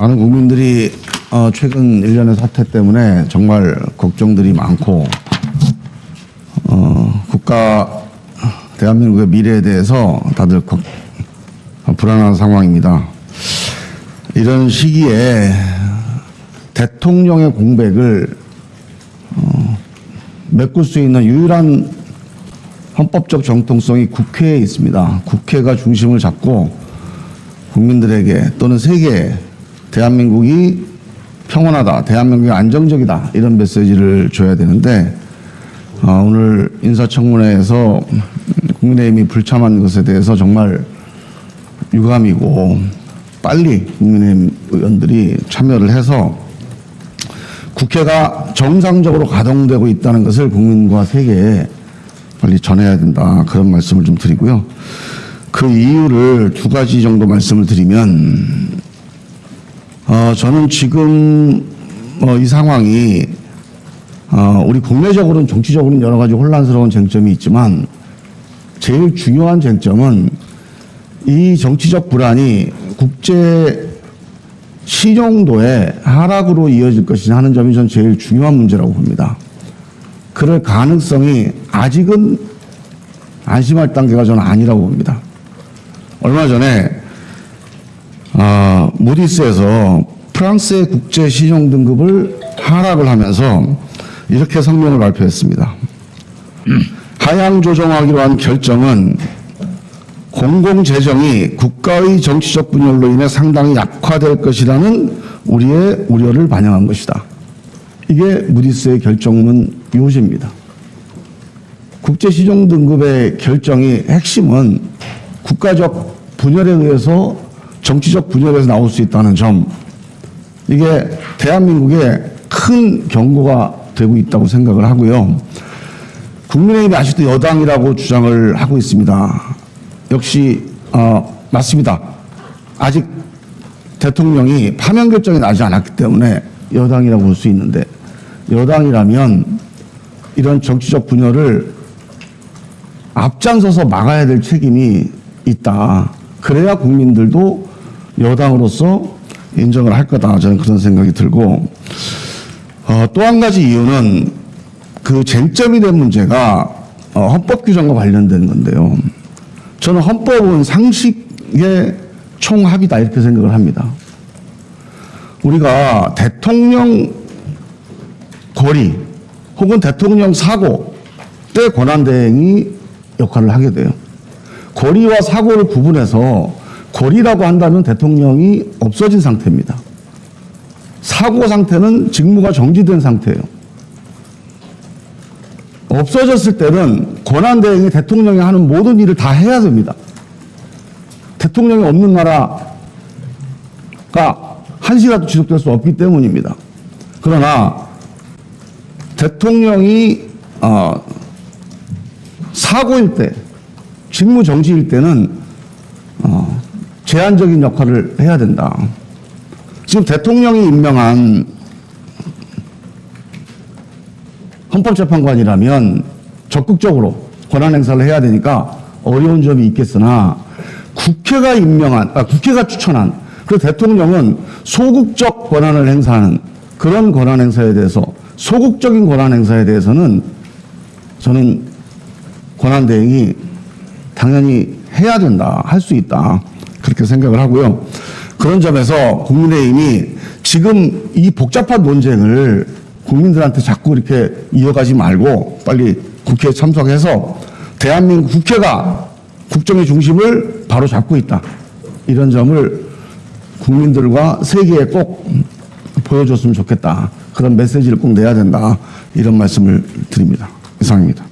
많은 국민들이 최근 일련의 사태 때문에 정말 걱정들이 많고 국가 대한민국의 미래에 대해서 다들 불안한 상황입니다. 이런 시기에 대통령의 공백을 메꿀 수 있는 유일한 헌법적 정통성이 국회에 있습니다. 국회가 중심을 잡고 국민들에게 또는 세계에 대한민국이 평온하다, 대한민국이 안정적이다 이런 메시지를 줘야 되는데 오늘 인사청문회에서 국민의힘이 불참한 것에 대해서 정말 유감이고 빨리 국민의힘 의원들이 참여를 해서 국회가 정상적으로 가동되고 있다는 것을 국민과 세계에 빨리 전해야 된다 그런 말씀을 좀 드리고요. 그 이유를 두 가지 정도 말씀을 드리면 저는 지금 이 상황이 우리 국내적으로는 정치적으로는 여러 가지 혼란스러운 쟁점이 있지만 제일 중요한 쟁점은 이 정치적 불안이 국제 신용도의 하락으로 이어질 것이냐 하는 점이 전 제일 중요한 문제라고 봅니다. 그럴 가능성이 아직은 안심할 단계가 저는 아니라고 봅니다. 얼마 전에 무디스에서 프랑스의 국제 신용 등급을 하락을 하면서 이렇게 성명을 발표했습니다. 하향 조정하기로 한 결정은 공공재정이 국가의 정치적 분열로 인해 상당히 약화될 것이라는 우리의 우려를 반영한 것이다. 이게 무디스의 결정문 요지입니다. 국제시정 등급의 결정이 핵심은 국가적 분열에 의해서 정치적 분열에서 나올 수 있다는 점, 이게 대한민국에 큰 경고가 되고 있다고 생각을 하고요. 국민의힘이 아직도 여당이라고 주장을 하고 있습니다. 역시 맞습니다. 아직 대통령이 파면 결정이 나지 않았기 때문에 여당이라고 볼 수 있는데, 여당이라면 이런 정치적 분열을 앞장서서 막아야 될 책임이 있다. 그래야 국민들도 여당으로서 인정을 할 거다. 저는 그런 생각이 들고, 또 한 가지 이유는 그 쟁점이 된 문제가 헌법 규정과 관련된 건데요. 저는 헌법은 상식의 총합이다 이렇게 생각을 합니다. 우리가 대통령 권리 혹은 대통령 사고 때 권한대행이 역할을 하게 돼요. 권리와 사고를 구분해서 권리라고 한다면 대통령이 없어진 상태입니다. 사고 상태는 직무가 정지된 상태예요. 없어졌을 때는 권한대행이 대통령이 하는 모든 일을 다 해야 됩니다. 대통령이 없는 나라가 한시라도 지속될 수 없기 때문입니다. 그러나 대통령이 사고일 때, 직무 정지일 때는 제한적인 역할을 해야 된다. 지금 대통령이 임명한 헌법재판관이라면 적극적으로 권한 행사를 해야 되니까 어려운 점이 있겠으나 국회가 추천한 그 대통령은 소극적 권한을 행사하는 그런 권한 행사에 대해서, 소극적인 권한 행사에 대해서는 저는 권한대행이 당연히 해야 된다, 할 수 있다 그렇게 생각을 하고요. 그런 점에서 국민의힘이 지금 이 복잡한 논쟁을 국민들한테 자꾸 이렇게 이어가지 말고 빨리 국회에 참석해서 대한민국 국회가 국정의 중심을 바로 잡고 있다, 이런 점을 국민들과 세계에 꼭 보여줬으면 좋겠다, 그런 메시지를 꼭 내야 된다, 이런 말씀을 드립니다. 이상입니다.